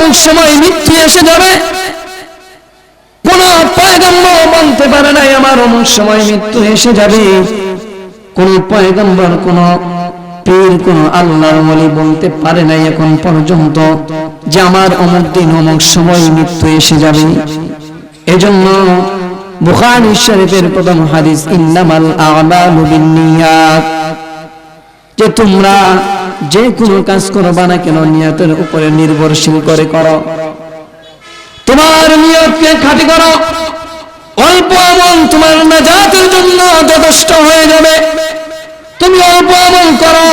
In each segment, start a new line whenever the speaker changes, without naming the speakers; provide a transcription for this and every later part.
অমুক সময় মৃত্যু এসে যাবে। কোন পয়গম্বর বলতে পারে নাই আমার অমুক সময় মৃত্যু এসে যাবে। কোন পয়গম্বর, কোন পীর, কোন আল্লাহর ওলি বলতে পারে নাই এখন পর্যন্ত যে আমার অমুক দিন অমুক সময় মৃত্যু এসে যাবে। এজন্য বুখারী শরীফের প্রথম হাদিস ইন্নামাল আ'মালু বিন্নিয়াত, যে তোমরা যে কোনো কাজ করবা না কেন নিয়তের উপরে নির্ভরশীল করে করো। তোমার নিয়তকে খাঁটি করো, অল্প আমল তোমার নাজাতের জন্য যথেষ্ট হয়ে যাবে। তুমি অল্প আমল করো,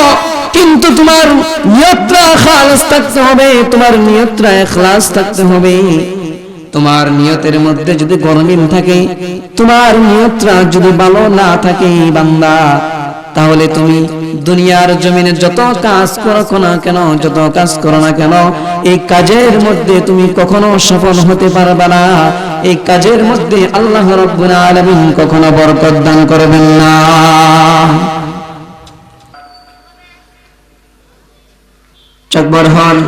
কিন্তু তোমার নিয়তটা খালেস থাকতে হবে, তোমার নিয়তটা ইখলাস থাকতে হবে। তোমার নিয়তের মধ্যে যদি গরমিল থাকে, তোমার নিয়তটা যদি ভালো না থাকে বান্দা, তাহলে তুমি দুনিয়ার জমিনে যত কাজ করো না কেন, যত কাজ করো না কেন, এই কাজের মধ্যে তুমি কখনো সফল হতে পারবে না। এই কাজের মধ্যে আল্লাহ রাব্বুল আলামিন কখনো বরকত দান করবেন না। চাকবারহাট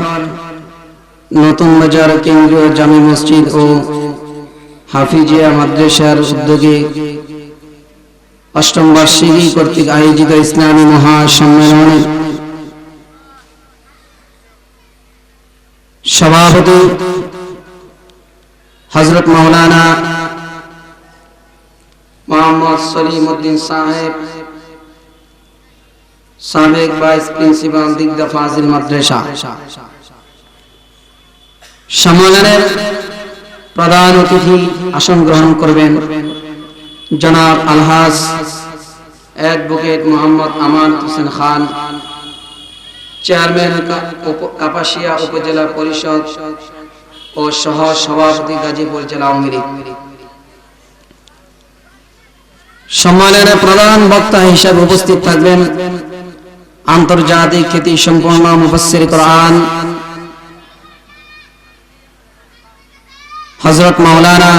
নতুন বাজার কেন্দ্রীয় জামি মসজিদ ও হাফিজিয়া মাদ্রাসার উদ্যোগে অষ্টম বার্ষিকী কর্তৃক আয়োজিত ইসলামী মহাসম্মেলনে সভাপতি হযরত মাওলানা মোহাম্মদ সলিমউদ্দিন সাহেব, সাবেক ভাইস প্রিন্সিপাল দিগদা ফাজিল মাদ্রাসা। সম্মেলনের প্রধান অতিথি আসন গ্রহণ করবেন জনাব আলহাজ অ্যাডভোকেট মোহাম্মদ আমান হোসেন খান, চেয়ারম্যান কাপাসিয়া উপজেলা পরিষদ ও সহ সভাপতি গাজীপুর জেলা আওয়ামী লীগ। সম্মেলনে প্রধান বক্তা হিসেবে উপস্থিত থাকবেন আন্তর্জাতিক খ্যাতি সম্পন্ন মুফাসসির কোরআন হযরত মাওলানা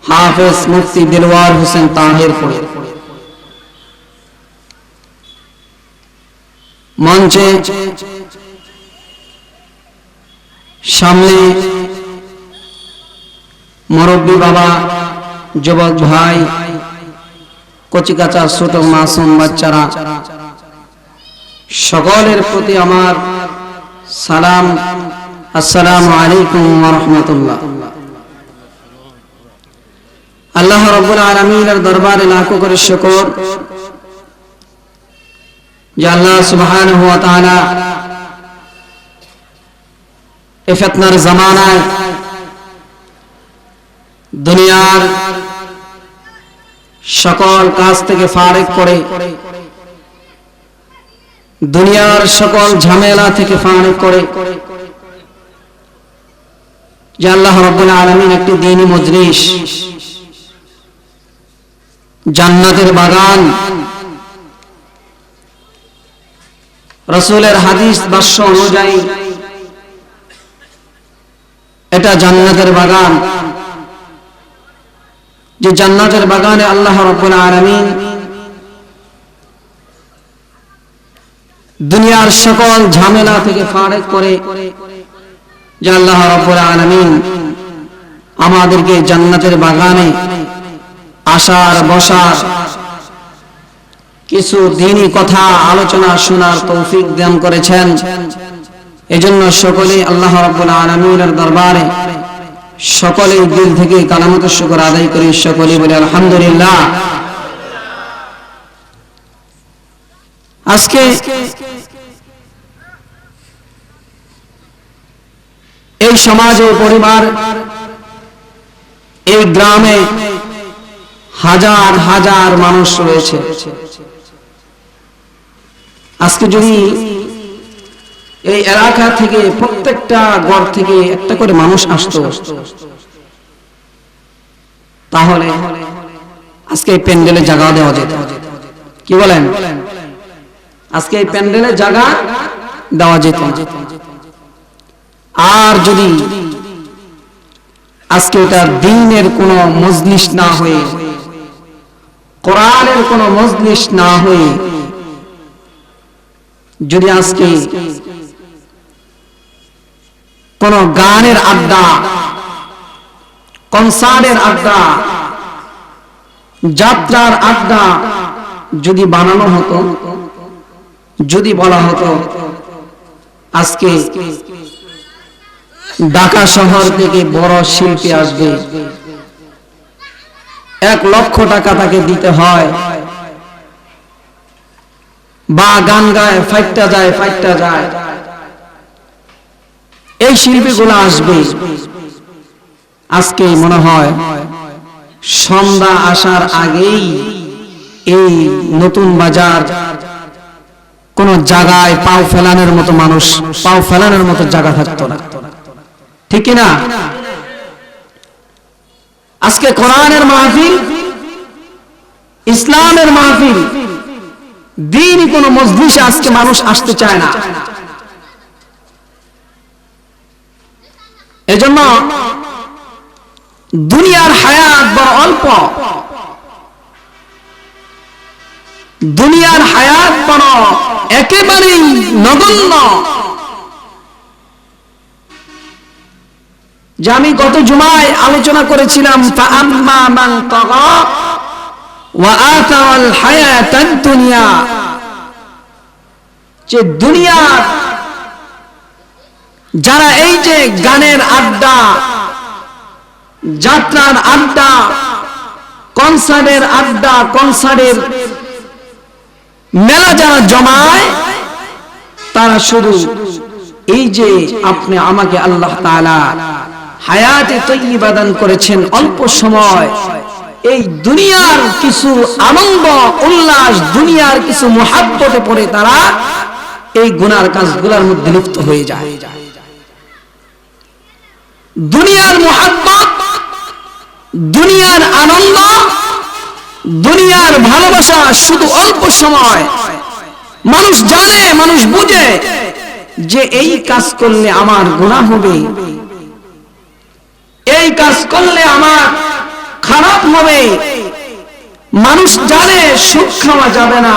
হাফেজ মুফতি দিলওয়ার হোসেন তাহির। মঞ্চে সামনে মুরব্বী বাবা, যুবক ভাই, কচিকাচা ছোট মাসুম বাচ্চারা, সকলের প্রতি আমার সালাম, আসসালামু আলাইকুম ওয়া রাহমাতুল্লাহ। আল্লাহ রাব্বুল আলামিনের দরবারে লাখো করে শুকর যে আল্লাহ সুবহানাহু ওয়া তাআলা এই ফিতনার জামানায় দুনিয়ার সকল কাজ থেকে ফারিক করে, দুনিয়ার সকল ঝামেলা থেকে ফারিক করে যে আল্লাহ রাব্বুল আলামিন একটি দ্বীনি মজলিস, জান্নাতের বাগান, রাসূলের হাদিস ভাষ্য অনুযায়ী এটা জান্নাতের বাগান, যে জান্নাতের বাগানে আল্লাহ রাব্বুল আলামিন দুনিয়ার সকল ঝামেলা থেকে ফারিক করে, যে আল্লাহ রাব্বুল আলামিন আমাদেরকে জান্নাতের বাগানে আসার বসার কিছু দ্বীনি কথা আলোচনা শোনার তৌফিক দান করেছেন। এজন্য সকলেই আল্লাহ রাব্বুল আলামিনের দরবারে সকলেই দিল থেকে কালামত শুকর আদায় করি, সকলেই বলি আলহামদুলিল্লাহ। আজকে এই সমাজ ও পরিবার, এই গ্রামে হাজার হাজার মানুষ রয়েছে। আজকে যদি এই এলাকা থেকে প্রত্যেকটা ঘর থেকে একটা করে মানুষ আসতো, তাহলে আজকে এই প্যান্ডেলে জায়গা দেওয়া যেত। কি বলেন? আজকে এই প্যান্ডেলে জায়গা দেওয়া যেত। আর যদি আজকে এটা দ্বীনের কোন মজলিস না হয়ে, কোরআনের কোন মজলিস না হয়ে, যদি আজকে কোন গানের আড্ডা, কনসার্টের আড্ডা, যাত্রার আড্ডা যদি বানানো হতো, যদি বলা হতো আজকে ঢাকা শহর থেকে বড় শিল্পী আসবে, 1 লক্ষ টাকা তাকে দিতে হয়, বা গান গায় ফাইটটা যায়, এই শিল্পীগুলো আসবে, আজকে মনে হয় সন্ধ্যা আসার আগেই এই নতুন বাজার কোন জায়গায় পাও ফেলানোর মতো মানুষ, পাও ফেলানোর মতো জায়গা থাকতো না, ঠিক কিনা? আজকে কোরআনের মাহফিল, ইসলামের মাহফিল, দ্বীনি কোন মজলিসে আজকে মানুষ আসতে চায় না। এজন্য দুনিয়ার হায়াত বড় অল্প, দুনিয়ার হায়াত বড় একেবারেই নগণ্য। যে আমি গত জুমায় আলোচনা করেছিলাম, ফাআম্মা মান তাগা ওয়া আতাল হায়াতাদ দুনিয়া, যে দুনিয়ার যারা এই যে গানের আড্ডা, যাত্রার আড্ডা, কনসার্টের আড্ডা, কনসার্টের মেলা যারা জমায়, তারা শুধু এই যে আপনি আমাকে আল্লাহ তাআলা হায়াতে তয়্যিবা দান করেছেন অল্প সময়, এই দুনিয়ার কিছু আনন্দ উল্লাস, দুনিয়ার কিছু মুহাব্বতে পড়ে তারা এই গুনার কাজগুলোর মধ্যে লিপ্ত হয়ে যায়। দুনিয়ার মুহাব্বত, দুনিয়ার আনন্দ, দুনিয়ার ভালোবাসা শুধু অল্প সময়। মানুষ জানে, মানুষ বুঝে যে এই কাজ করলে আমার গুনাহ হবে, এই কাজ করলে আমার খারাপ হবে। মানুষ জানে সুদ খাওয়া যাবে না,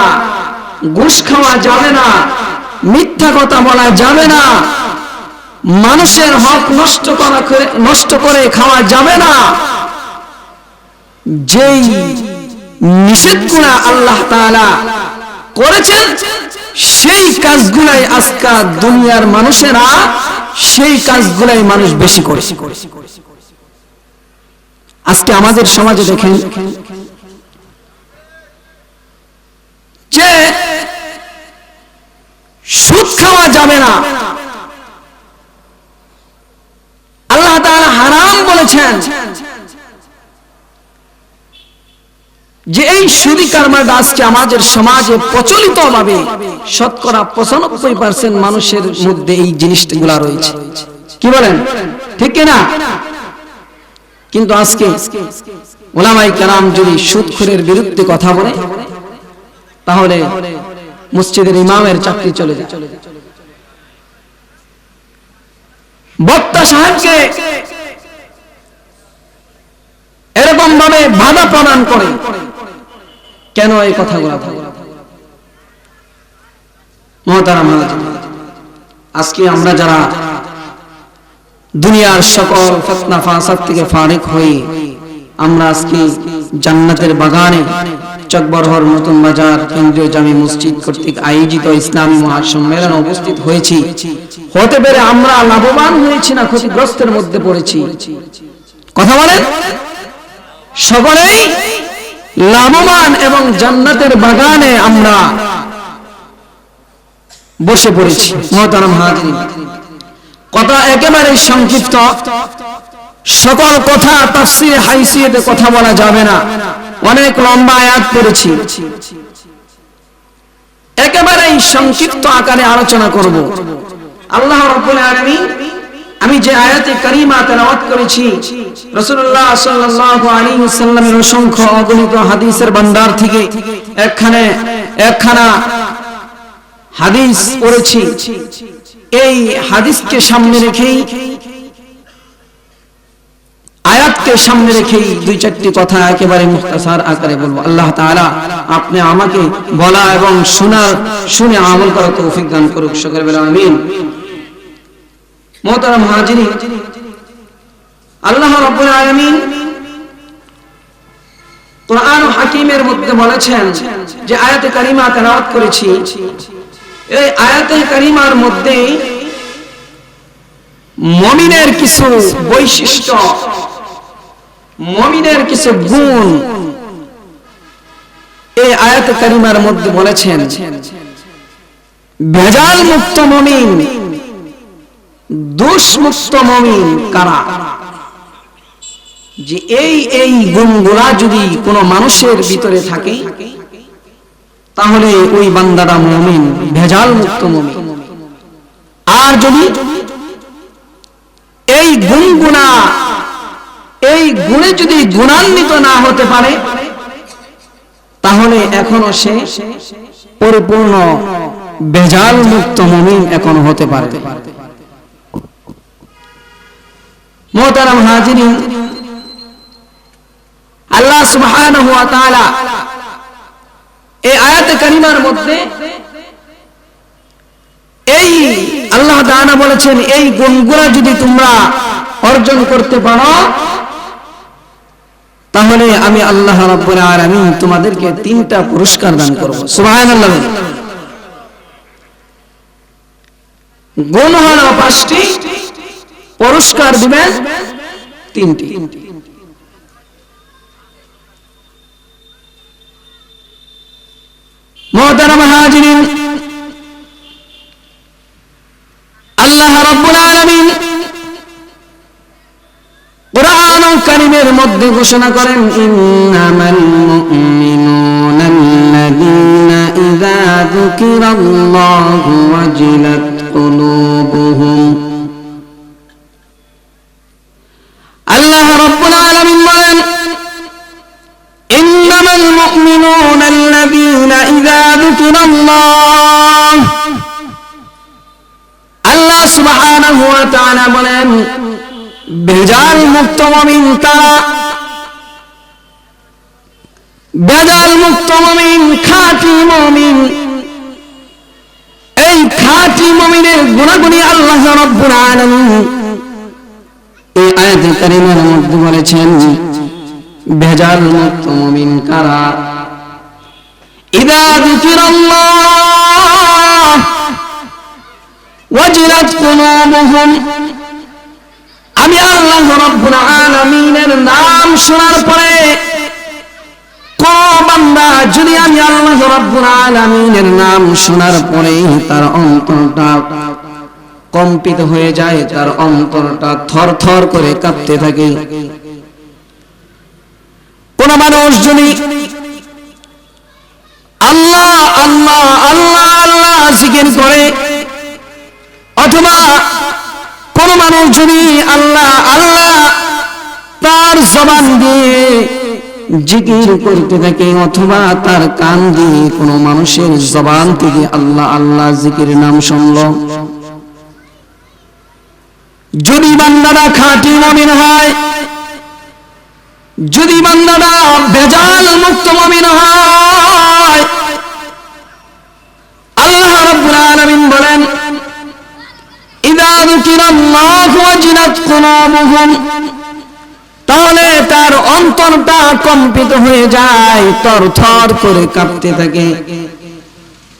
ঘুষ খাওয়া যাবে না, মিথ্যা কথা বলা যাবে না, মানুষের হক নষ্ট করে খাওয়া যাবে না। যেই নিষেধগুলো আল্লাহ তাআলা করেছেন, সেই কাজগুলাই আজকাল দুনিয়ার মানুষেরা, সেই কাজগুলাই মানুষ বেশি করে। আজকে আমাদের সমাজে দেখেন যে সুদ খাওয়া যাবে না, আল্লাহ তাআলা হারাম বলেছেন। যে এই সুদী কারবারটা আজকে আমাদের সমাজে প্রচলিত ভাবে 95% মানুষের মধ্যে এই জিনিসগুলা রয়েছে। কি বলেন, ঠিক কিনা? কিন্তু আজকে উলামায়ে কেরাম যদি সুদখোরের বিরুদ্ধে কথা বলে, তাহলে মসজিদের ইমামের চাকরি চলে যায়। বক্তা সাহেবকে এরকম ভাবে বাধা প্রদান করে, কেন এই কথাগুলো? মহতারাম, আজকে আমরা যারা দুনিয়ার সকল ফিতনা ফাসাদ থেকে ফারিক হই, আমরা আজকে জান্নাতের বাগানে চকবরহর নতুন বাজার কেন্দ্রীয় জামি মসজিদ কর্তৃক আয়োজিত ইসলামী মহাসম্মেলনে উপস্থিত হয়েছি। হতে পারে আমরা লাভবান হয়েছি না ক্ষতিগ্রস্তের মধ্যে পড়েছি? কথা বলেন। সকলেই লাভবান এবং জান্নাতের বাগানে আমরা বসে পড়েছি। মুহতারাম হাজিরিন, কথা একেবারে সংক্ষিপ্ত, সকল কথা তাফসীরে হাইসিয়তে কথা বলা যাবে না, অনেক লম্বা আয়াত পড়েছি, একেবারে সংক্ষিপ্ত আকারে আলোচনা করব। আল্লাহ রাব্বুল আলামিন, আমি যে আয়াতে কারিমা তেলাওয়াত করেছি, রাসূলুল্লাহ সাল্লাল্লাহু আলাইহি ওয়াসাল্লামের অসংখ্য অগণিত হাদিসের ভান্ডার থেকে একখানা হাদিস পড়েছি। এই হাদিসকে সামনে রেখেই, আয়াতকে সামনে রেখেই 2-4টি কথা একেবারে মুখতাসার আকারে বলবো। আল্লাহ তাআলা আপনি আমাকে বলা এবং শুনে আমল করার তৌফিক দান করুক, সকলে বলেন আমিন। মুহতারাম হাজিরিন, আল্লাহ রাব্বুল আলামিন কোরআন হাকিমের মধ্যে বলেছেন, যে আয়াতে কারিমা তেলাওয়াত করেছি, এই আয়াতে কারিমার মধ্যে মুমিনের কিছু বৈশিষ্ট্য, মুমিনের কিছু গুণ এই আয়াতে কারিমার মধ্যে বলেছেন। ভেজাল মুক্ত মুমিন, দোষ মুক্ত মুমিন কারা? যে এই গুণগুলা যদি কোনো মানুষের ভিতরে থাকে, তাহলে ওই বান্দাটা মুমিন, ভেজাল মুক্ত মুমিন। আর যদি এই গুণে যদি গুণান্বিত না হতে পারে, তাহলে এখনো সে পরিপূর্ণ ভেজাল মুক্ত মুমিন এখনো হতে পারে। মুহতারাম হাজিরিন, আল্লাহ সুবহানাহু ওয়া তাআলা এই আয়াতে কারিমার মধ্যে এই আল্লাহ তাআলা বলেছেন, এই গুণগুলো যদি তোমরা অর্জন করতে পারো, তাহলে আমি আল্লাহ রাব্বুল আলামিন তোমাদেরকে 3টা পুরস্কার দান করব। সুবহানাল্লাহ। গুণ হলো 5টি, পুরস্কার দিবেন 3টি। মুহতারাম হাজিরিন, আল্লাহ রাব্বুল আলামিন কোরআন কারীমের মধ্যে ঘোষণা করেন, ইন্নামাল মুমিনুনা আল্লাযীনা ইযা যুকিরাল্লাহু ওয়াজিলাত কুলুবুহুম। আল্লাহ রাব্বুল আলামিন বলেন, ইন্নামাল মুমিনুনা আল্লাযীনা ইযা যুকিরাল্লাহ। আল্লাহ সুবহানাহু ওয়া তাআলা বলেন, ভেজাল মুক্ত মুমিন তারা, ভেজাল মুক্ত মুমিন, খাঁটি মুমিন। এই খাঁটি মুমিনের গুণাগুণী আল্লাহ রাব্বুল আলামিন এই আয়াতে কারিমার মধ্যে বলেছেন, ভেজাল মুক্ত মুমিন কারা? ইযা যুকিরাল্লাহ ওয়াজিলাত কুলুবুহুম। আমি আল্লাহ রাব্বুল আলামিনের নাম শোনার পরে কোন বান্দা যদি আমি আল্লাহ রাব্বুল আলামিনের নাম শোনার পরে তার অন্তরটা কম্পিত হয়ে যায়, তার অন্তরটা থরথর করে কাঁপতে থাকে। কোন মানুষ যদি আল্লাহ আল্লাহ আল্লাহ আল্লাহ জিকির করে, অথবা কোন মানুষ যদি আল্লাহ আল্লাহ তার জবান দিয়ে জিকির করতে থাকে, অথবা তার কান দিয়ে কোন মানুষের জবান থেকে আল্লাহ আল্লাহ জিকির নাম শুনল, যদি বান্দাটা খাঁটি মুমিন হয়, যদি বান্দাটা ভেজাল মুক্ত মুমিন হয়, আল্লাহ রাব্বুল আলামিন বলেন, ইযা যুকিরাল্লাহু ওয়াজিলাত কুলুবুহুম। তাহলে তার অন্তরটা কম্পিত হয়ে যায়, থরথর করে কাঁপতে থাকে।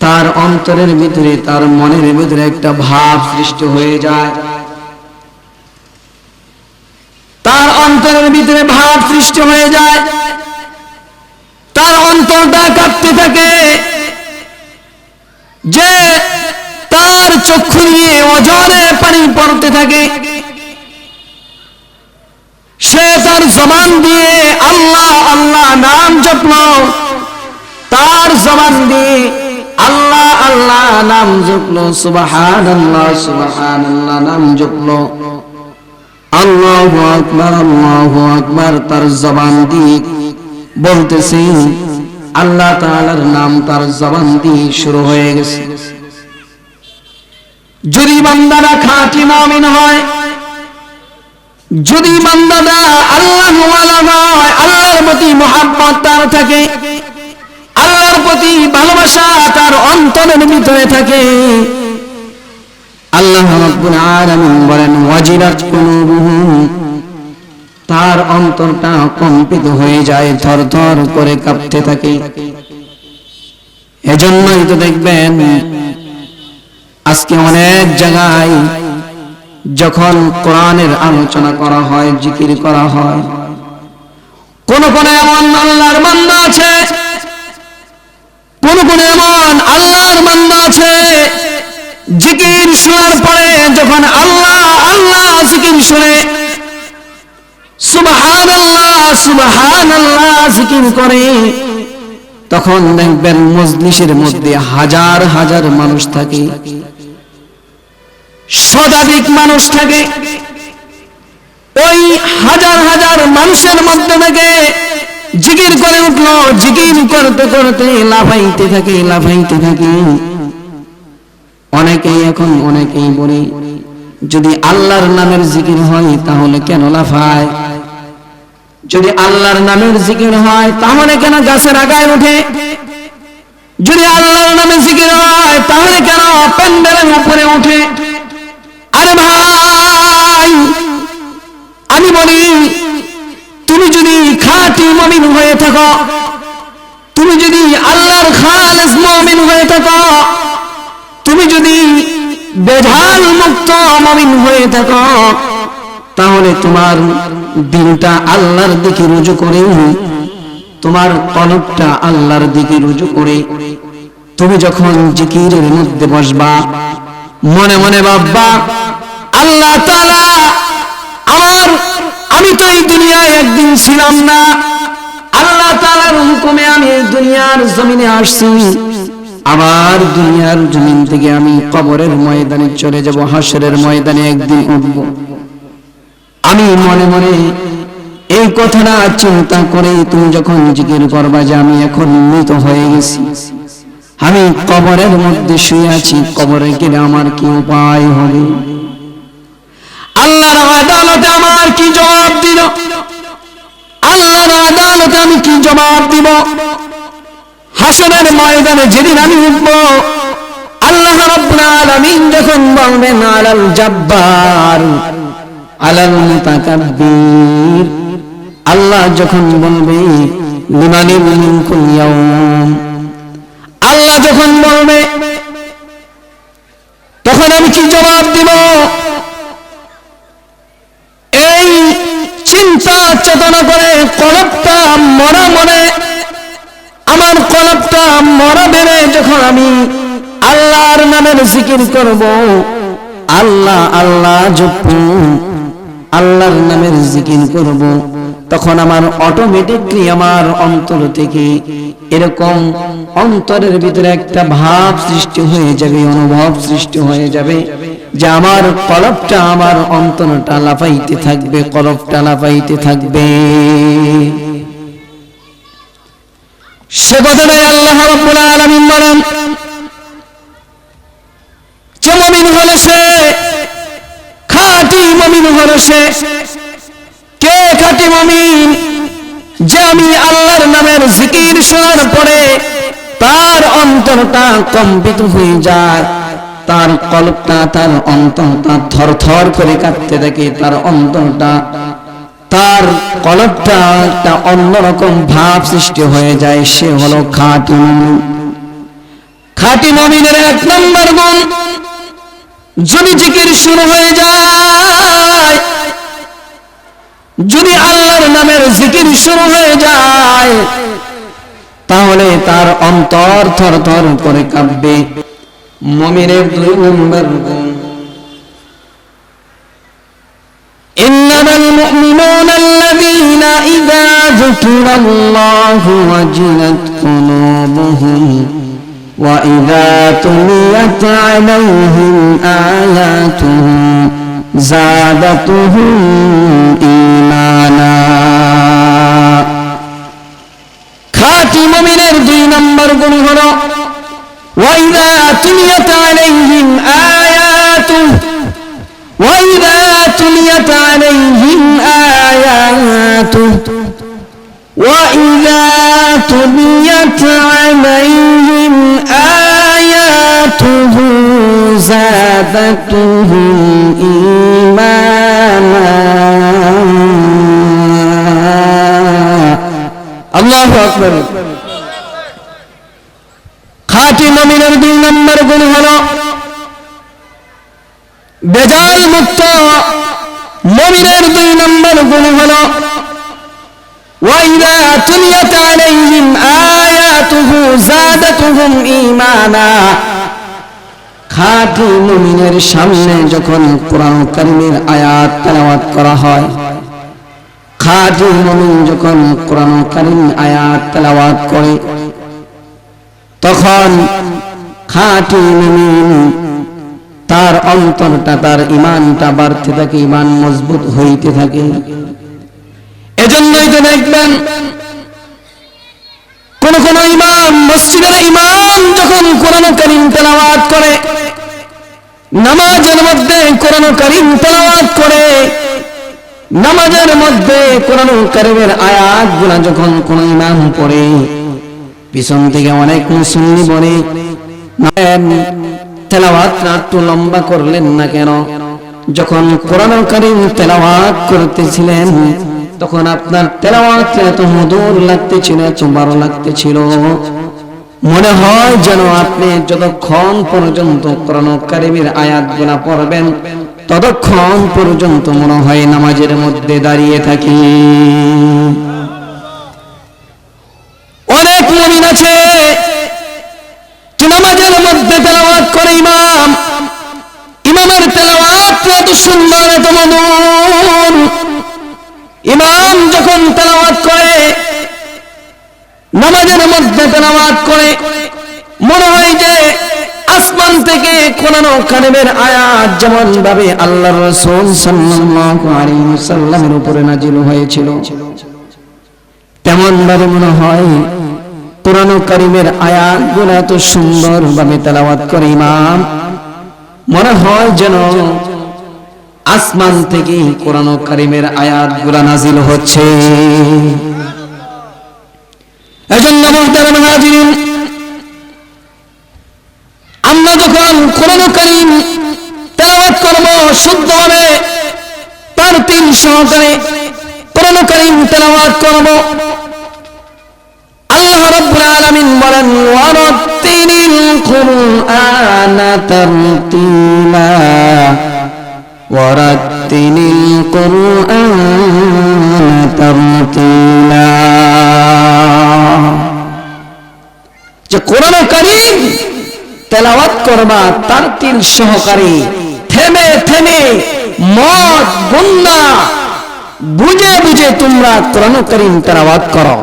তার অন্তরের ভিতরে, তার মনের ভিতরে একটা ভাব সৃষ্টি হয়ে যায়, তার অন্তরের ভিতরে ভাব সৃষ্টি হয়ে যায়, তার অন্তরটা কাঁপতে থাকে, যে তার চক্ষু দিয়ে অঝরে পানি পড়তে থাকে। সে তার জবান দিয়ে আল্লাহ আল্লাহ নাম জপল, তার জবান দিয়ে আল্লাহ আল্লাহ নাম জপল, সুবহানাল্লাহ সুবহানাল্লাহ নাম জপল, আল্লাহু আকবার তার জবান দিয়ে বলতেছে। আল্লাহ তাআলার নাম তার জবান দিয়ে শুরু হয়ে গেছে। যদি বান্দারা খাঁটি মুমিন হয়, যদি বান্দাটা আল্লাহ ওয়ালা হয়, আল্লাহর প্রতি মুহাব্বত তার থাকে, আল্লাহর প্রতি ভালোবাসা তার অন্তরের ভিতরে থাকে, আল্লাহ রাব্বুল আলামিন বলেন ওয়াজিলাত কুলুবুহুম, তার অন্তরটা কম্পিত হয়ে যায়, থরথর করে কাঁপতে থাকে। এজন্যই তো দেখবেন আজকে অনেক জায়গায় যখন কোরআনের আলোচনা করা হয়, জিকির করা হয়, কোন কোন এমন আল্লাহর বান্দা আছে, কোন কোন এমন আল্লাহর বান্দা আছে জিকির শোনার পরে যখন আল্লাহ আল্লাহ জিকির শুনে সুবহানাল্লাহ সুবহানাল্লাহ জিকির করে, তখন দেখবেন মজলিসের মধ্যে হাজার হাজার মানুষ থাকে, শতাধিক মানুষ থাকে। ওই হাজার হাজার মানুষের মধ্যে থেকে জিকির করে উঠলো, জিকির করতে করতে লাফাইতে থাকে লাফাইতে থাকে। অনেকেই বলে যদি আল্লাহর নামের জিকির হয় তাহলে কেন লাফায়, যদি আল্লাহর নামের জিকির হয় তাহলে কেন গাছের আগায় ওঠে, যদি আল্লাহর নামে জিকির হয় তাহলে কেন প্যান্ডেলের উপরে ওঠে। আরে ভাই, আমি বলি তুমি যদি খাঁটি মুমিন হয়ে থাকো, তুমি যদি আল্লাহর খালেস মুমিন হয়ে থাকো, তুমি যদি বেজাল মুক্ত মুমিন হয়ে থাকো, তাহলে তোমার দিলটা আল্লাহর দিকে রুজু করে, তোমার কলবটা আল্লাহর দিকে রুজু করে তুমি যখন জিকিরের মধ্যে বসবা, মনে মনে ভাববা আল্লাহ তাআলা আমি তো এই দুনিয়ায় একদিন ছিলাম না, আল্লাহ তাআলার হুকুমে আমি এই দুনিয়ার জমিনে আসছি, আবার দুনিয়ার জমিন থেকে আমি কবরের ময়দানে চলে যাব, হাসরের ময়দানে একদিন উঠব। আমি মনে মনে এই কথাটা চিন্তা করে তুমি যখন জিকির করবা যে আমি এখন মৃত হয়ে গেছি, আমি কবরের মধ্যে শুয়ে আছি, কবরে গেলে আমার কি উপায় হবে, আল্লাহর আদালতে আমার কি জবাব দিল, আল্লাহর আদালতে আমি কি জবাব দিব, হাসরের ময়দানে যেদিন আমি উঠব, আল্লাহ রাব্বুল আলামিন যখন বলবেন আলাল জাব্বার আলাল মুতাকাব্বির, আল্লাহ যখন বলবে লিমানিল মুলকুল ইয়াউম, আল্লাহ যখন বলবে তখন আমি কি জবাব দিব। এই চিন্তা চেতনা করে কলবটা মরা মনে, আমার কলবটা মরা বেড়ে যখন আমি আল্লাহর নামের জিকির করব, আল্লাহ আল্লাহ জপব, আল্লাহর নামের জিকির করব, তখন আমার অটোমেটিকলি আমার অন্তর থেকে এরকম অন্তরের ভিতরে একটা ভাব সৃষ্টি হয়ে যাবে, অনুভব সৃষ্টি হয়ে যাবে যে আমার কলবটা আমার অন্তরটা লাফাইতে থাকবে, কলবটা লাফাইতে থাকবে। সে কথাটাই আল্লাহ রাব্বুল আলামিন বলেন যে মুমিন হলো সে, খাঁটি মুমিন হলো সে। কে খাঁটি মুমিন? যে আমি আল্লাহর নামের জিকির শোনার পরে তার অন্তরটা কম্পিত হয়ে যায়, তার কলবটা তার অন্তরটা থরথর করে কাঁপতে থাকে, তার অন্তরটা তার কলবটা একটা অন্যরকম ভাব সৃষ্টি হয়ে যায়, সে হলো খাঁটি মুমিন। খাঁটি মুমিনের এক নম্বর গুণ, যদি জিকির শুরু হয়ে যায়, যদি আল্লাহর নামের জিকির শুরু হয়ে যায়, তাহলে তার অন্তর থরথর করে কাঁপবে। মুমিনের দুই নম্বর গুণ, ইন্নামাল মুমিনুনা আল্লাযীনা ইযা যুকিরাল্লাহু ওয়াজিলাত কুলুবুহুম ওয়া ইযা তুলিয়াত আলাইহিম আয়াতুহু যাদাতুহুম ঈমানা। খাঁটি মুমিনের দুই নম্বর গুণ হলো ওয়া ইযা তুলিয়াত আলাইহিম আয়াতুহু وَإِذَا تُلِيَتْ عَلَيْهِمْ آيَاتُهُ وَإِذَا تُلِيَتْ عَلَيْهِمْ آيَاتُهُ زادتهم إيمانا الله أكبر খাঁটি মুমিনের 2 নম্বর গুণ হলো বেজাল মুক্ত মুমিনের 2 নম্বর গুণ হলো ওয়াইদা তুলিয়াত আলাইহিম আয়াতুহু যাদাতুহুম ঈমানা খাঁটি মুমিনের সামনে যখন কোরআন কারীমের আয়াত তেলাওয়াত করা হয় খাঁটি মুমিন যখন কোরআন কারীম আয়াত তেলাওয়াত করে তখন খাঁটি মুমিন তার অন্তরটা তার ঈমানটা বাড়তে থাকে ঈমান মজবুত হইতে থাকে এজন্যই তো দেখবেন কোন কোন ইমাম মসজিদের ইমাম যখন কোরআন কারীম তেলাওয়াত করে নামাজের মধ্যে কোরআন কারীম তেলাওয়াত করে নামাজের মধ্যে কোরআন কারীমের আয়াতগুলো যখন কোন ইমাম পড়ে পিছন থেকে অনেক মুসল্লি বলে তেলাওয়াতটা একটু লম্বা করলেন না কেন যখন কোরআন কারীম তেলাওয়াত করতেছিলেন তখন আপনার তেলাওয়াত এত মধুর লাগতেছিল এত ভালো লাগতেছিল মনে হয় যেন আপনি যতক্ষণ পর্যন্ত কোরআন কারীমের আয়াতগুলো পড়বেন ততক্ষণ পর্যন্ত মনে হয় নামাজের মধ্যে দাঁড়িয়ে থাকি অনেক মুমিন আছে যে নামাজের মধ্যে তেলাওয়াত করে ইমামের তেলাওয়াত এত সুন্দর এত মধুর ইমাম যখন তেলাওয়াত করে নামাজের মধ্যে তেলাওয়াত করে মনে হয় যে আসমান থেকে কোরআন কারীমের আয়াত যেমন ভাবে আল্লাহর রাসূল সাল্লাল্লাহু আলাইহি ওয়াসাল্লামের উপরে নাজিল হয়েছিল তেমন ভাবে মনে হয় কোরআন কারীমের আয়াতগুলো এত সুন্দর ভাবে তেলাওয়াত করে ইমাম মনে হয় যেন আসমান থেকে কোরআন কারীমের আয়াতগুলো নাজিল হচ্ছে এজন্য মুহতারাম হাজিরিন আমরা যখন কোরআন কারীম তেলাওয়াত করব শুদ্ধভাবে তার 3 সহকারে কোরআন কারীম তেলাওয়াত করব আল্লাহ রাব্বুল আলামিন বলেন ওয়ারাত্তিলিল কুরআনা তারতিলা ওয়ারাত্তিলিল কুরআনা তারতিলা যে কোরআন কারীম তেলাওয়াত করবা তারতিল সহকারে থেমে থেমে মত গুন্না বুঝে বুঝে তোমরা কোরআন কারীম তেলাওয়াত করো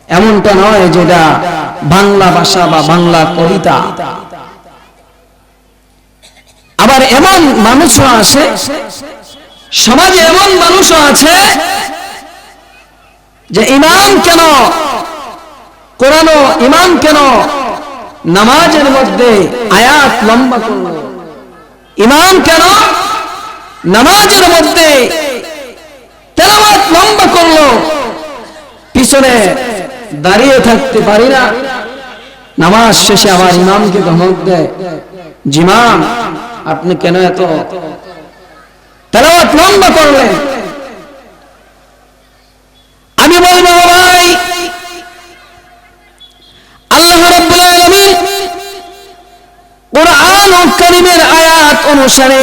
এমনটা নয় যেটা বাংলা ভাষা বা বাংলা কবিতা আবার এমন মানুষও আছে সমাজে এমন মানুষও আছে যে ইমাম কেন কোরআন ইমাম কেন নামাজের মধ্যে আয়াত লম্বা করল ইমাম কেন নামাজের মধ্যে তেলাওয়াত লম্বা করলো পিছনে দাঁড়িয়ে থাকতে পারি না নামাজ শেষে আবার ইমামকে ধমক দেয় জিমাম আপনি কেন এত তেলাওয়াত লম্বা করলেন আমি বলবো ভাই আল্লাহ রাব্বুল আলামিন কোরআন কারীমের আয়াত অনুসারে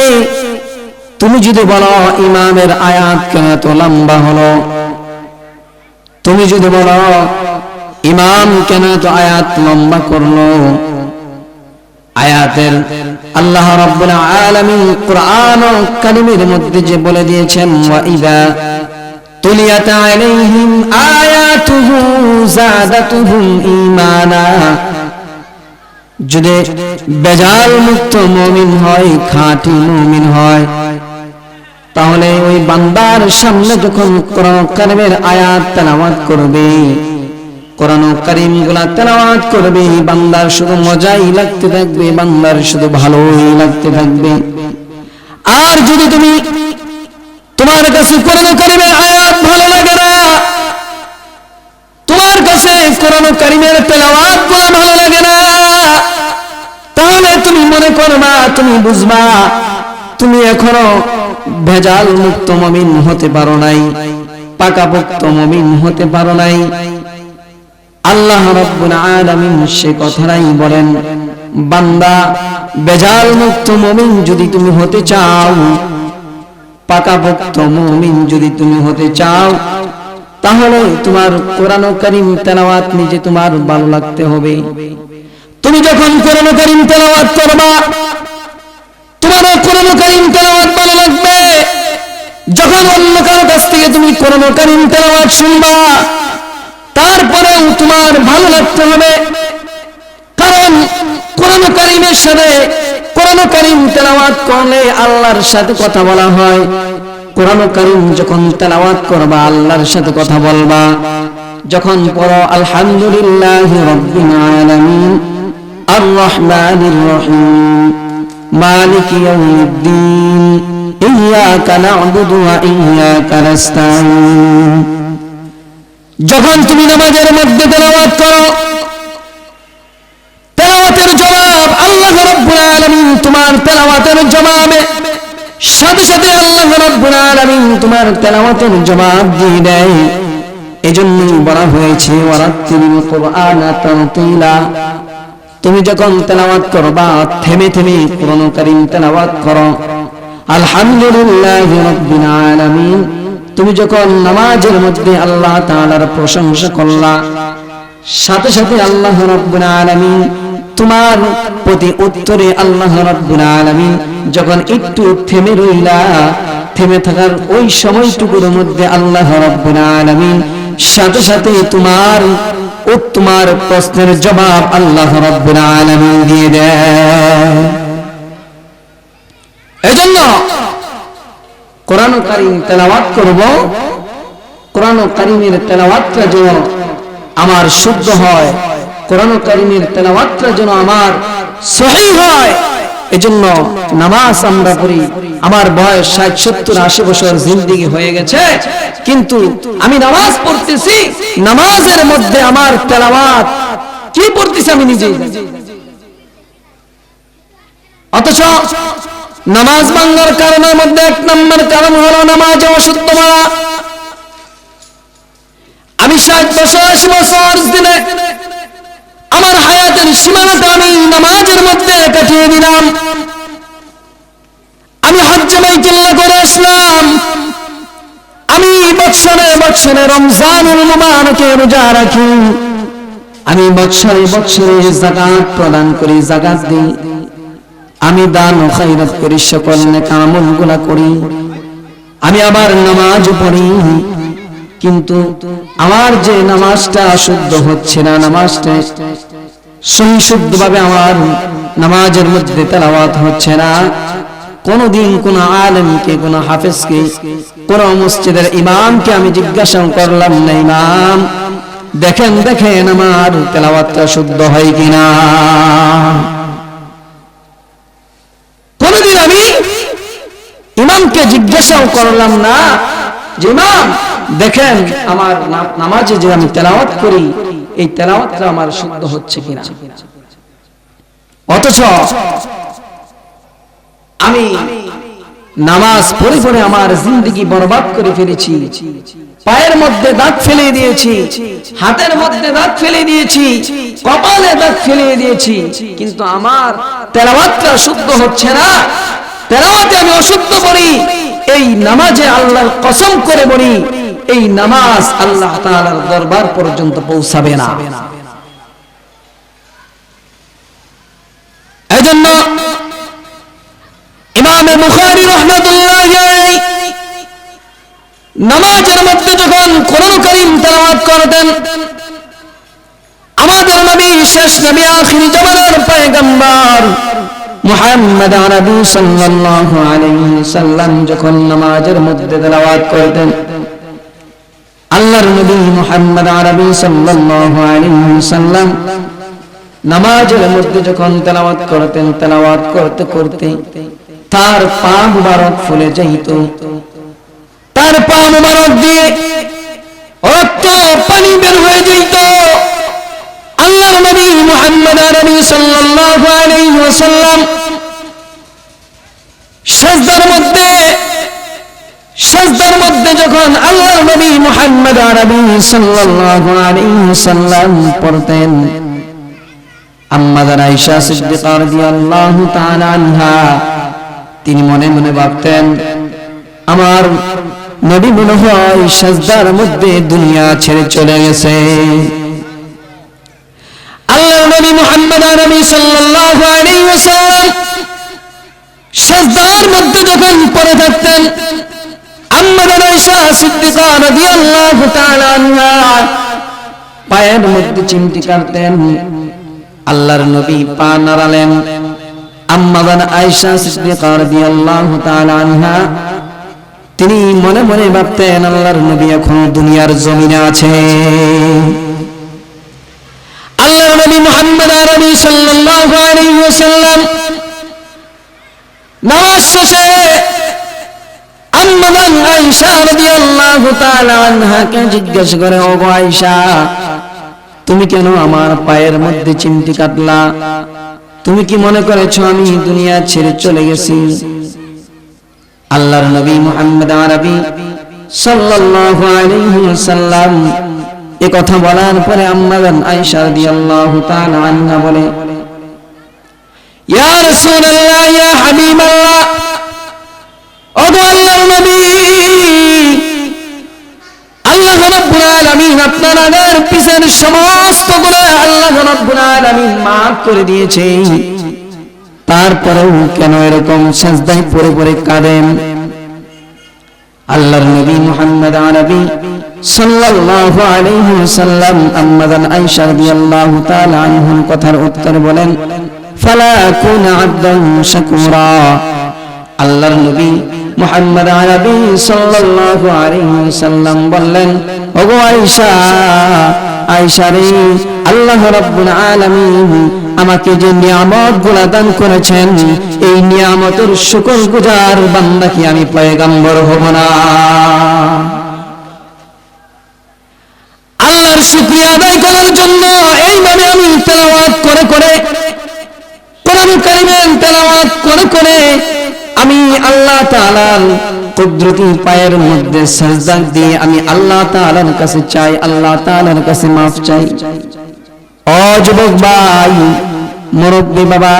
তুমি যদি বলো ইমামের আয়াত কেন এত লম্বা হলো তুমি যদি বলো ইমাম কেন এত আয়াত লম্বা করলো আয়াতের আল্লাহ রাব্বুল আলামিন কোরআন কারীমের মধ্যে যে বলে দিয়েছেন ওয়াইদা তুলিয়াত আলাইহিম আয়াতুহু যাদাতুহুম ঈমানা যদি বেজাল মুক্ত মুমিন হয় খাঁটি মুমিন হয় তাহলে ওই বান্দার সামনে যখন কোরআন কারীমের আয়াত তেলাওয়াত করবে কোরআন কারীম গুলা তেলাওয়াত করবে বান্দার শুধু মজাই লাগতে থাকবে বান্দার শুধু ভালোই লাগতে থাকবে আর যদি তুমি তোমার কাছে কোরআন কারীমের আয়াত ভালো লাগে না তোমার কাছে কোরআন কারীমের তেলাওয়াত ভালো লাগে না তাহলে তুমি মনে করবা, তুমি বুঝবা তুমি এখনো ভেজাল মুক্ত মুমিন হতে পারো নাই, পাকাপোক্ত মুমিন হতে পারো নাই। আল্লাহ রাব্বুল আলামিন সে কথাই বলেন, বান্দা ভেজাল মুক্ত মুমিন যদি তুমি হতে চাও, পাকাপোক্ত মুমিন যদি তুমি হতে চাও, তাহলে তোমার কোরআন কারীম তেলাওয়াত নিজে তোমার ভালো লাগতে হবে। তুমি যখন কোরআন কারীম তেলাওয়াত করবা, তোমার কোরআন কারীম তেলাওয়াত ভালো লাগবে। যখন অন্য কারো কাছ থেকে তুমি কোরআন কারীম তেলাওয়াত শুনবা, তারপরেও তোমার ভালো লাগতে হবে। কারণ কোরআন কারীমের সাথে কোরআন কারীম তেলাওয়াত করলে আল্লাহর সাথে কথা বলা হয়। কোরআন কারীম যখন তেলাওয়াত করবা, আল্লাহর সাথে কথা বলবা। যখন পড়ো আলহামদুলিল্লাহি রাব্বিল আলামিন আর রহমানির রহিম মালিকি ইয়াউমিদ্দিন ইয়্যাকা না'বুদু ওয়া ইয়্যাকা নাস্তাঈন, যখন তুমি নামাজের মধ্যে তেলাওয়াত করো, তেলাওয়াতের জবাব আল্লাহ রাব্বুল আলামিন তোমার তেলাওয়াতের জবাবে সাথে সাথে আল্লাহ রাব্বুল আলামিন তোমার তেলাওয়াতের জবাব দিয়ে দেয়। এজন্যই বলা হয়েছে ওয়ারাত্তিলিল কুরআনা তারতিলা। তুমি যখন তেলাওয়াত করবা, থেমে থেমে কোরআন কারীম তেলাওয়াত করো। আলহামদুলিল্লাহি রাব্বিল আলামিন, তুমি যখন নামাজের মধ্যে আল্লাহ তাআলার প্রশংসা করলা, সাথে সাথে আল্লাহ রাব্বুল আলামিন তোমার প্রতি উত্তরে আল্লাহ রাব্বুল আলামিন যখন একটু থেমে রইলা, থেমে থাকার ওই সময়টুকুর মধ্যে আল্লাহ রাব্বুল আলামিন সাথে সাথে তোমার প্রশ্নের জবাব আল্লাহ রাব্বুল আলামিন দিয়ে দেয়। এজন্য কোরআন কারীম তেলাওয়াত করব, কোরআন কারীমের তেলাওয়াতটা যেন আমার শুদ্ধ হয়, কোরআন কারীমের তেলাওয়াতটা যেন আমার সহিহ হয়। এজন্য নামাজ আমরা পড়ি। আমার বয়স 60, 70, 80 বছর জিন্দেগি হয়ে গেছে, কিন্তু আমি নামাজ পড়তেছি, নামাজের মধ্যে আমার তেলাওয়াত কি পড়তেছি আমি নিজেই। অথচ নামাজ ভাঙার কারণের মধ্যে 1 নম্বর কারণ হলো নামাজে অশুদ্ধ বলা। আমি 60 বছর 80 বছর দিনে আমার হায়াতের সীমানাটা আমি নামাজের মধ্যে কাটিয়ে দিলাম। আমি হজ্জে বাইতুল্লাহ করে আসলাম। আমি বৎসরে বৎসরে রমজানুল মুবারকে রোজা রাখি। আমি বৎসরে বৎসরে যাকাত প্রদান করি, যাকাত দিই। আমি দান ও খায়রাত করি, সকল নেক আমলগুলো করি। আমি আবার নামাজ পড়ি, কিন্তু আমার যে নামাজটা শুদ্ধ হচ্ছে না, নামাজটা সহিশুদ্ধভাবে আমার নামাজের মধ্যে তেলাওয়াত হচ্ছে না। কোনদিন কোন আলেমকে, কোন হাফেজকে, কোন মসজিদের ইমামকে আমি জিজ্ঞাসা করলাম না, ইমাম দেখেন দেখেন আমার তেলাওয়াতটা শুদ্ধ হয় কিনা। কোনদিন আমি ইমামকে জিজ্ঞাসাও করলাম না যে ইমাম দেখেন আমার নামাজে যে আমি তেলাওয়াত করি, এই তেলাওয়াতটা আমার শুদ্ধ হচ্ছে কিনা। অথচ আমি নামাজ পড়ে পড়ে আমার জিন্দেগি বরবাদ করে ফেলেছি। পায়ের মধ্যে দাগ ফেলে দিয়েছি, হাতের মধ্যে দাগ ফেলে দিয়েছি, কপালে দাগ ফেলে দিয়েছি, কিন্তু আমার তেলাওয়াতটা শুদ্ধ হচ্ছে না। তেলাওয়াতে আমি অশুদ্ধ করি। এই নামাজে আল্লাহর কসম করে বলি, এই নামাজ আল্লাহ তাআলার দরবার পর্যন্ত পৌঁছাবে না। এজন্য ইমাম বুখারী রাহমাতুল্লাহি আলাইহি নামাজের মধ্যে যখন কোরআন কারীম তেলাওয়াত করতেন, আমাদের নবী, শেষ নবী, আখির জামানার পয়গম্বর মুহাম্মদ আরবি সাল্লাল্লাহু আলাইহি সাল্লাম যখন নামাজের মধ্যে তেলাওয়াত করতেন, আল্লাহর নবী মুহাম্মদ আরবি সাল্লাল্লাহু আলাইহি সাল্লাম নামাজের মধ্যে যখন তেলাওয়াত করতেন, তেলাওয়াত করতে করতে তার পা মুবারক ফুলে যাইত। তার পা মুবারক দিয়ে রক্ত পানি বের হয়ে যেত। আল্লাহর নবী মুহাম্মদ আরবি সাল্লাল্লাহু আলাইহি ওয়াসাল্লাম সিজদার মধ্যে যখন আল্লাহর নবী মুহাম্মদ আরবি সাল্লাল্লাহু আলাইহি ওয়াসাল্লাম পড়তেন, আম্মা জান আয়েশা সিদ্দিকা রাদিয়াল্লাহু তাআলা আনহা তিনি মনে মনে ভাবতেন, আমার নবী মনে হয় সিজদার মধ্যে দুনিয়া ছেড়ে চলে গেছে। আল্লাহর নবী মুহাম্মদ আরবি সাল্লাল্লাহু আলাইহি ওয়াসাল্লাম সিজদার মধ্যে যখন পড়ে থাকতেন, আম্মা জান আয়েশা সিদ্দিকা রাদিয়াল্লাহু তাআলা আনহা পায়ের মধ্যে চিমটি কাটতেন। আল্লাহর নবী পা নাড়ালেন, আম্মা জান আয়েশা সিদ্দিকা রাদিয়াল্লাহু তাআলা আনহা তিনি মনে মনে ভাবতেন, আল্লাহর নবী এখন দুনিয়ার জমিনে আছে। আল্লাহর নবী মুহাম্মদ আরবি সাল্লাল্লাহু আলাইহি ওয়াসাল্লাম নামাজ শেষে আম্মা জান আয়েশা রাদিয়াল্লাহু তাআলা আনহাকে জিজ্ঞাসা করে, ও গো আয়েশা, তুমি কেন আমার পায়ের মধ্যে চিমটি কাটলা? তুমি কি মনে করেছো আমি দুনিয়া ছেড়ে চলে গেছি? আল্লাহর নবী মুহাম্মদ আরবি সাল্লাল্লাহু আলাইহি ওয়াসাল্লাম এই কথা বলার পরে আম্মা জান আয়েশা রাদিয়াল্লাহু তাআলা আনহা বলে, ইয়া রাসূলুল্লাহ, ইয়া হাবিবাল্লাহ, ও গো আল্লাহর নবী, আল্লাহ রাব্বুল আলামিন আপনার আগের পিছের সমস্ত গুনাহ আল্লাহ রাব্বুল আলামিন maaf করে দিয়েছে, তারপরেও কেন এরকম সিজদায় পড়ে পড়ে কাঁদেন? আল্লাহর নবী মুহাম্মদ আরবি সাল্লাল্লাহু আলাইহি ওয়াসাল্লাম আম্মা জান আয়েশা রাদিয়াল্লাহু তাআলা আনহার কথার উত্তর বলেন, ফালা কুন আবদান শাকুরা। আল্লাহর নবী মুহাম্মদ আরবি সাল্লাল্লাহু আলাইহি ওয়াসাল্লাম বললেন, ওগো আয়েশা, আয়েশা রে, আল্লাহ রাব্বুল আলামিন আমাকে যে নিয়ামতগুলো দান করেছেন, এই নিয়ামতের শুকরগুজার বান্দা কি আমি পয়গম্বর হব না? আল্লাহর শুকরিয়া আদায় করার জন্য এইভাবে আমি তেলাওয়াত করে করে, কোরআন কারীমের তেলাওয়াত করে করে আমি আল্লাহ তাআলার কুদরতি পায়ের মধ্যে সিজদা দিয়ে আমি আল্লাহ তাআলার কাছে চাই, আল্লাহ তাআলার কাছে maaf চাই। ও যুবক ভাই, মুরব্বি বাবা,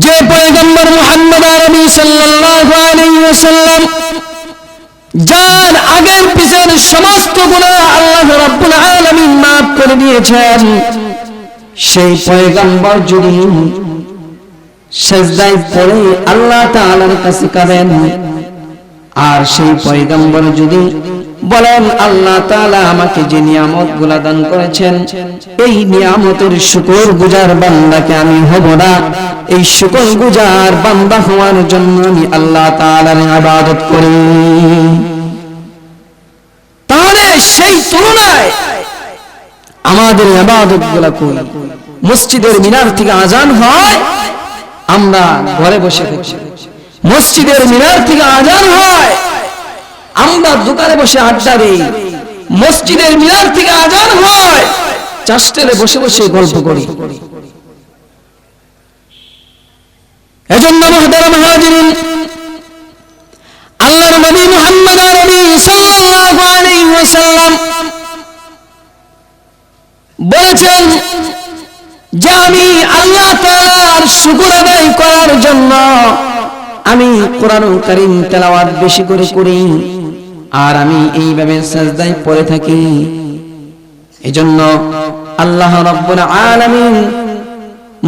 যে পয়গম্বর মুহাম্মদ আরবি সাল্লাল্লাহু আলাইহি ওয়াসাল্লাম যার আগের পিছের সমস্ত গুনাহ আল্লাহ রাব্বুল আলামিন maaf করে দিয়েছেন, সেই পয়গম্বর যদি সিজদায় পড়ে আল্লাহ তাআলার কাছে কাঁদেন, আর সেই পয়গম্বর যদি বলেন, আল্লাহ তাআলা আমাকে যে নিয়ামতগুলো দান করেছেন, এই নিয়ামতের শুকরগুজার বান্দাকে আমি হব না, এই শুকরগুজার বান্দা হওয়ার জন্য আমি আল্লাহ তাআলার ইবাদত করি, তাহলে সেই তুলনায় আমাদের ইবাদতগুলো কই? মসজিদের মিনার থেকে আজান হয়, আমরা ঘরে বসে থাকি। মসজিদের মিনার থেকে আজান হয়, আমরা দোকানে বসে আড্ডা দিই। মসজিদের মিনার থেকে আজান হয়, চাষটেলে বসে বসে গল্প করি। এজন্য মুহতারাম হাজিরিন, আল্লাহর নবী মুহাম্মদ আরবি সাল্লাল্লাহু আলাইহি ওয়াসাল্লাম বলেছেন যে আমি আল্লাহ তাআলার শুকর আদায় করার জন্য আমি কোরআনুল কারীম তেলাওয়াত বেশি করে করি, আর আমি এইভাবে সিজদায় পড়ে থাকি। এজন্য আল্লাহ রাব্বুল আলামিন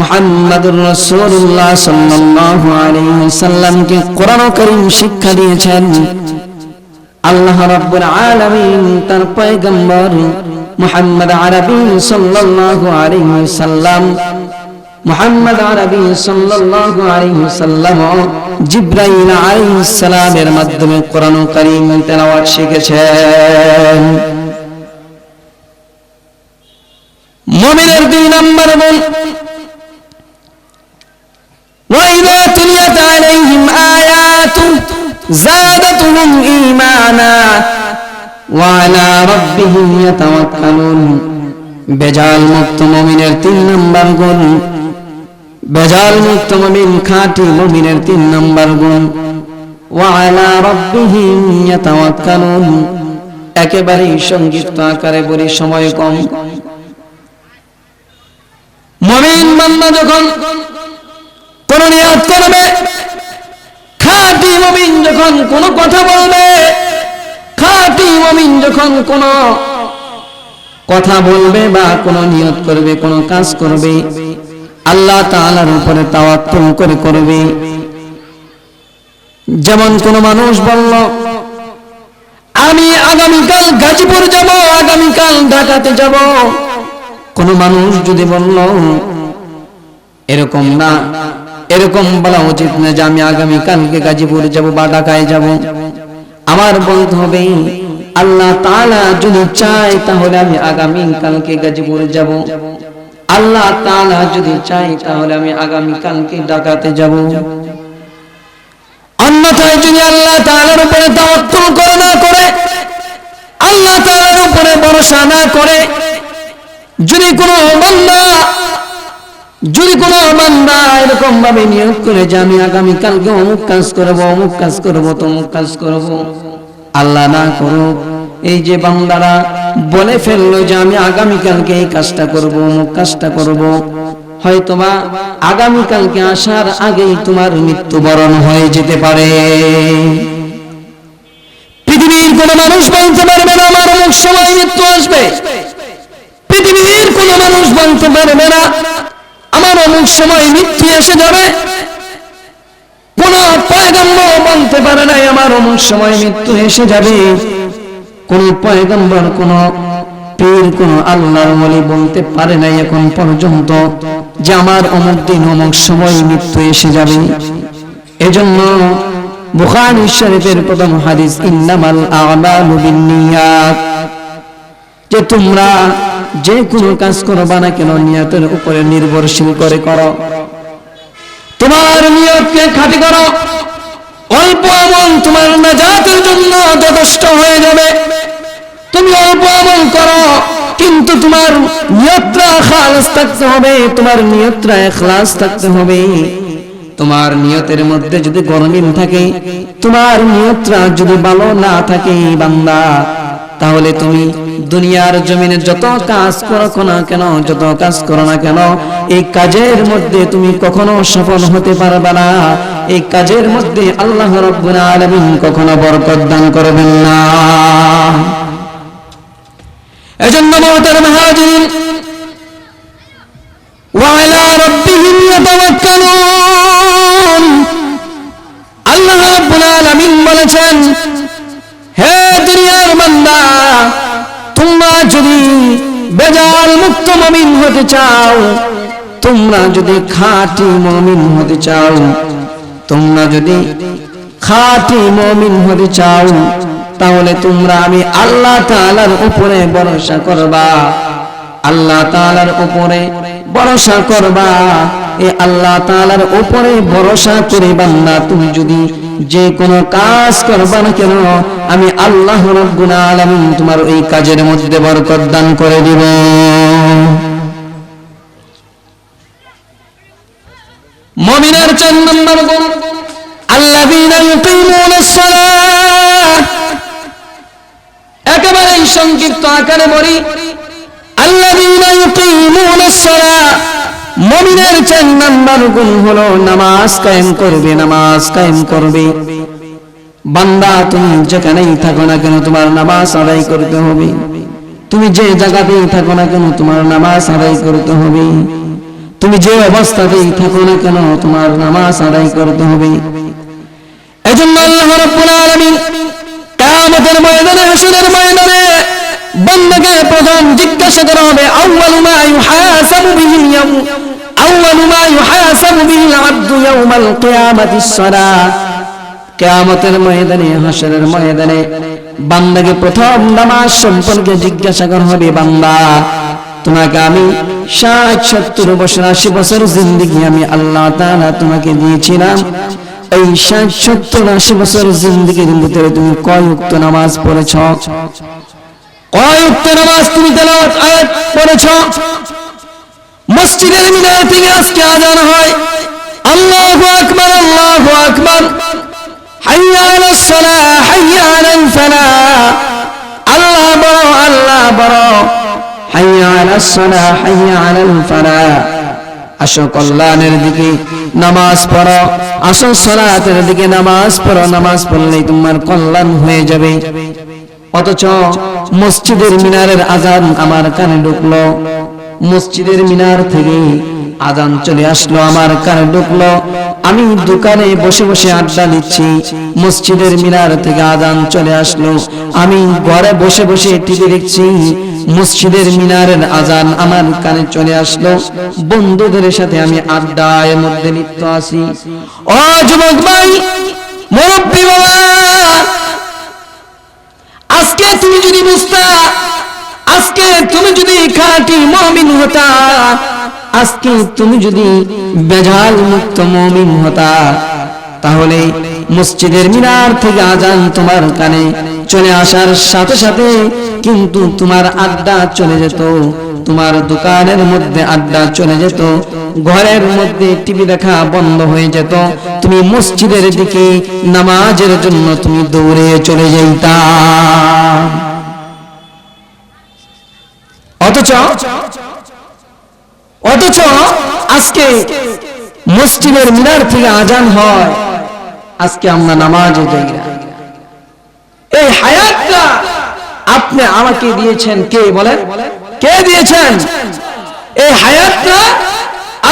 মুহাম্মাদুর রাসূলুল্লাহ সাল্লাল্লাহু আলাইহি ওয়াসাল্লামকে কোরআনুল কারীম শিক্ষা দিয়েছেন। আল্লাহ রাব্বুল আলামিন তার পয়গম্বর মুহাম্মদ আরবি সাল্লাল্লাহু আলাইহি ওয়াসাল্লাম মুহাম্মদ আরবি সাল্লাল্লাহু আলাইহি ওয়াসাল্লাম জিবরাইল আলাইহিস সালামের মাধ্যমে কোরআনুল কারীম তেলাওয়াত শিখেছেন। মুমিনের 2 নম্বর গুণ, ওয়াইদা তুলিয়াত আলাইহিম আয়াতু যাদাতুহুম ঈমানা ওয়া আলা রাব্বিহিম ইয়াতাওয়াক্কালুন। বেজাল মুক্ত মুমিনের 3 নাম্বার গুণ, বেজাল মুক্ত মুমিন খাঁটি মুমিনের 3 নাম্বার গুণ, ওয়া আলা রাব্বিহিম ইয়াতাওয়াক্কালুন। একেবারে সংক্ষিপ্ত আকারে বলি, সময় কম। মুমিন বান্দা যখন কোন নিয়ত করবে, খাঁটি মুমিন যখন কোন কথা বলবে, খাঁটি মুমিন যখন কোন কথা বলবে বা কোন নিয়ত করবে, কোন কাজ করবে, আল্লাহ তাআলার উপরে তাওয়াক্কুল করে করবে। যেমন কোন মানুষ বলল, আমি আগামীকাল গাজীপুর যাব, আগামীকাল ঢাকাতে যাব। কোন মানুষ যদি বলল, এরকম না, এরকম বলা উচিত না যে আমি আগামীকালকে গাজীপুর যাব বা ঢাকায় যাব। আমার বলতে হবে, আল্লাহ তাআলা যদি চায় তাহলে আমি আগামীকালকে গাজীপুর যাব, আল্লাহ তাআলা যদি চায় তাহলে আমি আগামীকালকে ঢাকাতে যাব। অন্যথায় যদি আল্লাহ তাআলার উপরে তাওয়াক্কুল করে না করে, আল্লাহ তাআলার উপরে ভরসা না করে, যদি কোনো বান্দা এরকম ভাবে নিয়ত করে যে আমি আগামীকালকে অমুক কাজ করব, অমুক কাজ করব, তমুক কাজ করব, আল্লাহ না করুক, এই যে বান্দারা বলে ফেললো যে আমি আগামীকালকে এই কাজটা করব, অমুক কাজটা করব, হয়তোবা আগামীকালকে আসার আগেই তোমার মৃত্যুবরণ হয়ে যেতে পারে। পৃথিবীর কোন মানুষ বলতে পারবে না আমার অমুক সময় মৃত্যু আসবে। পৃথিবীর কোন মানুষ বলতে পারবে না আমার অমুক সময় মৃত্যু এসে যাবে। কোন পয়গম্বর বলতে পারে না আমার অমুক সময় মৃত্যু এসে যাবে। কোন পয়গম্বর, কোন পীর, কোন আল্লাহর ওলি বলতে পারে না এখন পর্যন্ত যে আমার অমুক দিন অমুক সময় মৃত্যু এসে যাবে। এজন্য বুখারী শরীফের প্রথম হাদিস, ইন্নামাল আ'মালু বিন্নিয়াত, যে তোমরা যে কোনো কাজ করবা না কেন নিয়তের উপরে নির্ভরশীল করে করো। তোমার নিয়তকে খাঁটি করো, অল্প আমল তোমার নাজাতের জন্য যথেষ্ট হয়ে যাবে। তুমি অল্প আমল করো, কিন্তু তোমার নিয়তটা খালেস থাকতে হবে, তোমার নিয়তটা ইখলাস থাকতে হবে। তোমার নিয়তের মধ্যে যদি গরমিল থাকে, তোমার নিয়তটা যদি ভালো না থাকে বান্দা, তাহলে তুমি দুনিয়ার জমিনে যত কাজ করো না কেন, যত কাজ করো না কেন, এই কাজের মধ্যে তুমি কখনো সফল হতে পারবে না। এই কাজের মধ্যে আল্লাহ রাব্বুল আলামিন কখনো বরকত দান করবেন না। এজন্য মুহতারাম হাজিরিন, ওয়া আলা রাব্বিহিম ইয়াতাওয়াক্কালুন। আল্লাহ রাব্বুল আলামিন বলেছেন, হে দুনিয়ার বান্দা, তোমরা যদি বেজাল মুক্ত মুমিন হতে চাও, তোমরা যদি খাঁটি মুমিন হতে চাও, তোমরা যদি খাঁটি মুমিন হতে চাও, তাহলে তোমরা আমি আল্লাহ তাআলার উপরে ভরসা করবা, আল্লাহ তাআলার উপরে ভরসা করবা। এই আল্লাহ তাআলার উপরে ভরসা করে বান্দা তুমি যদি যে কোনো কাজ করবা না কেন, আমি আল্লাহ রাব্বুল আলামিন তোমার ওই কাজের মধ্যে বরকত দান করে দিব। মুমিনের 4 নম্বর গুণ, আল্লাযীনা ইউকিমুনাস সালাত। একেবারে সংক্ষিপ্ত আকারে বলি, আল্লাযীনা ইউকিমুনাস সালাত, মুমিনের 4 নম্বর গুণ হলো নামাজ কায়েম করবে, নামাজ কায়েম করবে। বান্দা তুমি যেখানেই থাকো না কেন তোমার নামাজ আদায় করতে হবে। তুমি যে জায়গাতেই থাকো না কেন তোমার নামাজ আদায় করতে হবে। তুমি যে অবস্থাতেই থাকো না কেন তোমার নামাজ আদায় করতে হবে। এজন্য আল্লাহ রাব্বুল আলামিন কিয়ামতের ময়দানে, হাসরের ময়দানে বান্দাকে প্রথম জিজ্ঞাসা করা হবে, আউয়ালু মা ইউহাসাবু বিহিল ইয়াউম, আউয়ালু মা ইউহাসাবু বিহিল আবদু ইয়াউমাল কিয়ামাতিস সালাহ। কিয়ামতের ময়দানে, হাসরের ময়দানে বান্দাকে প্রথম নামাজ সম্পর্কে জিজ্ঞাসা করা হবে, বান্দা তোমাকে আমি 60, 70 বছর, 80 বছর জিন্দেগি আমি আল্লাহ তাআলা তোমাকে দিয়েছিলাম। এই 60, 70, 80 বছর জিন্দেগির ভিতরে তুমি কয় ওয়াক্ত নামাজ পড়েছ? কয় ওয়াক্ত নামাজ তুমি তেলাওয়াত আয়াত পড়েছো? মসজিদের মিনার থেকে আজকে আযান হয়, আল্লাহু আকবার আল্লাহু আকবার, হাইয়া আলাস সালাহ হাইয়া আলাল ফালাহ, আল্লাহ বড় আল্লাহ বড়, হাইয়া আলাস সালাহ হাইয়া আলাল ফালাহ। আসো কল্যাণের দিকে নামাজ পড়ো, আসো সালাতের দিকে নামাজ পড়ো, নামাজ পড়লেই তোমার কল্যাণ হয়ে যাবে। অথচ মসজিদের মিনারের আযান আমার কানে ঢুকলো, মসজিদের মিনার থেকে আযান চলে আসলো, আমার কানে ঢুকলো, আমি দোকানে বসে বসে আড্ডা দিচ্ছি, মসজিদের মিনার থেকে আযান চলে আসলো, আমি ঘরে বসে বসে টিভি দেখছি, মসজিদের মিনারের আযান আমার কানে চলে আসলো, বন্ধুদের সাথে আমি আড্ডার মধ্যে লিপ্ত আছি। ও যুবক ভাই, মুরব্বী বাবা, আজকে তুমি যদি বুঝতা, আজকে তুমি যদি খাঁটি মুমিন হতা, আজকে তুমি যদি বেজাল মুক্ত মুমিন হতা, তাহলে মসজিদের মিনার থেকে আযান তোমার কানে চলে আসার সাথে সাথে কিন্তু তোমার আড্ডা চলে যেত, তোমার দোকানের মধ্যে আড্ডা চলে যেত, ঘরের মধ্যে টিভি দেখা বন্ধ হয়ে যেত, তুমি মসজিদের দিকে নামাজের জন্য তুমি দৌড়ে চলে যাইতা। অথচ আজকে মসজিদের মিনার থেকে আযান হয়, আজকে আমরা নামাজে যাই না। এই হায়াতটা আপনি আমাকে দিয়েছেন, কে বলেন? কে দিয়েছেন? এই হায়াতটা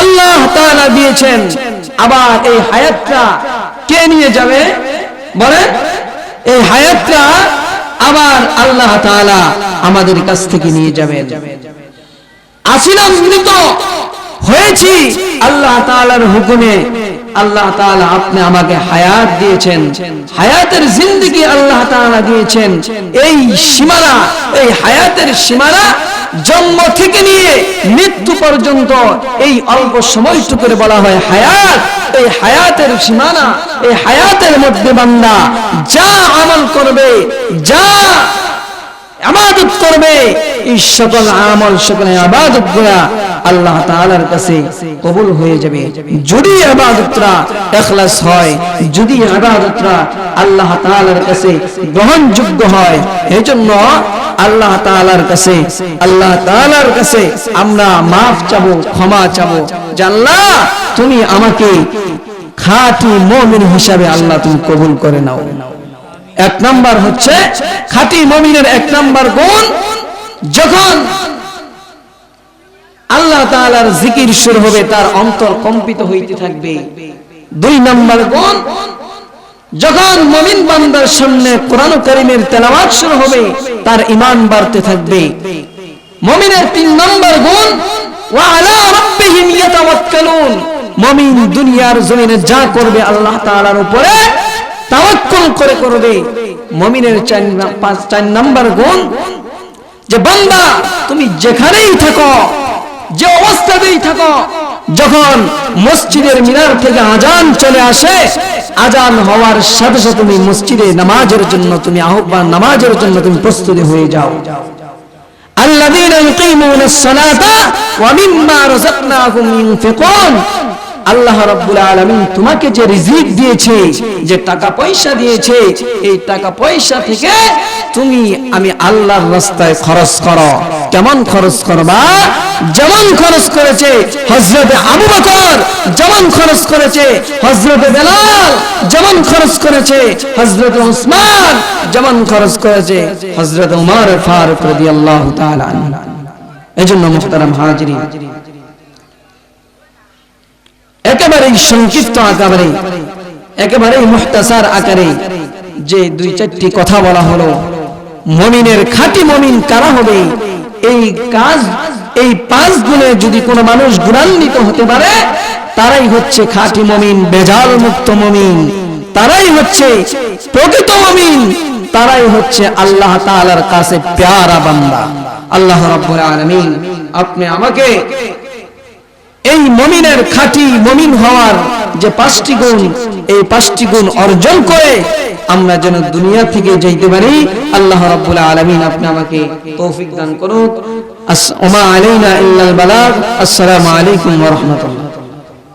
আল্লাহ তাআলা দিয়েছেন। আবার এই হায়াতটা কে নিয়ে যাবে বলেন? এই হায়াতটা আবার আল্লাহ তাআলা আমাদের কাছ থেকে নিয়ে যাবেন। আসিলাম মৃত, হয়েছি আল্লাহ তাআলার হুকুমে। আল্লাহ তাআলা আপনি আমাকে হায়াত দিয়েছেন, হায়াতের জিন্দেগি আল্লাহ তাআলা দিয়েছেন। এই সীমানা, এই হায়াতের সীমানা জন্ম থেকে নিয়ে মৃত্যু পর্যন্ত এই অল্প সময়টুকুরে বলা হয় হায়াত। এই হায়াতের সীমানা, এই হায়াতের মধ্যে বান্দা যা আমল করবে, যা ইবাদত করবে, এই সকল আমল, সকল ইবাদতগুলো আল্লাহ তাআলার কাছে কবুল হয়ে যাবে, যদি ইবাদতরা ইখলাস হয়, যদি ইবাদতরা আল্লাহ তাআলার কাছে গ্রহণযোগ্য হয়। এজন্য আল্লাহ তাআলার কাছে আমরা মাফ চাবো, ক্ষমা চাবো, যে আল্লাহ তুমি আমাকে খাঁটি মুমিন হিসাবে আল্লাহ তুমি কবুল করে নাও। এক নাম্বার হচ্ছে খাঁটি মুমিনের এক নাম্বার গুণ, যখন আল্লাহ তাআলার জিকির শুরু হবে তার অন্তর কম্পিত হইতে থাকবে। দুই নাম্বার গুণ, যখন মুমিন বান্দার সামনে কোরআন কারীমের তেলাওয়াত শুরু হবে তার ঈমান বাড়তে থাকবে। মুমিনের তিন নাম্বার গুণ, ওয়া আলা রাব্বিহিম ইয়াতাওয়াক্কালুন, মুমিন দুনিয়ার জমিনে যা করবে আল্লাহ তাআলার উপরে তাওয়াক্কুল করে করবে। মুমিনের চার নাম্বার গুণ, যে বান্দা তুমি যেখানেই থাকো, যে অবস্থাতেই থাকো, যখন মসজিদের মিনার থেকে আযান চলে আসে, আযান হওয়ার সাথে সাথে তুমি মসজিদে নামাজের জন্য তুমি আহ্বান, নামাজের জন্য তুমি প্রস্তুতি হয়ে যাও। আল্লাযীনা ইউকিমুনাস সালাতা ওয়া মিম্মা রাযাকনাহুম ইউনফিকুন। আল্লাহ রাব্বুল আলামিন তোমাকে যে রিজিক দিয়েছে, যে টাকা পয়সা দিয়েছে, এই টাকা পয়সা থেকে তুমি আমি আল্লাহর রাস্তায় খরচ করো। কেমন খরচ করবা? যেমন খরচ করেছে হযরত আবু বকর, যেমন খরচ করেছে হযরত বেলাল, যেমন খরচ করেছে হযরত উসমান, যেমন খরচ করেছে হযরত উমর ফারুক রাদিয়াল্লাহু তাআলা আনহু। এজন্য মুহতারাম হাজিরিন, একেবারেই সংক্ষিপ্ত আকারে, একেবারেই মুখতাসার আকারে যে দুই চারটি কথা বলা হলো, মুমিনের খাঁটি মুমিন কারা হবে, এই কাজ, এই পাঁচ গুণে যদি কোনো মানুষ গুণান্বিত হতে পারে, তারাই হচ্ছে খাঁটি মুমিন, বেজাল মুক্ত মুমিন, তারাই হচ্ছে প্রকৃত মুমিন, তারাই হচ্ছে আল্লাহ তাআলার কাছে প্যারা বান্দা। আল্লাহ রাব্বুল আলামিন আপনি আমাকে এই মুমিনের খাঁটি মুমিন হওয়ার যে পাঁচটি গুণ, এই পাঁচটি গুণ অর্জন করে আমরা যেন দুনিয়া থেকে যাইতে পারি। আল্লাহ রাব্বুল আলামিন আপনি আমাকে তৌফিক দান করুন। ওমা আলাইনা ইল্লাল বালাগ। আসসালামু আলাইকুম ওয়া রাহমাতুল্লাহ।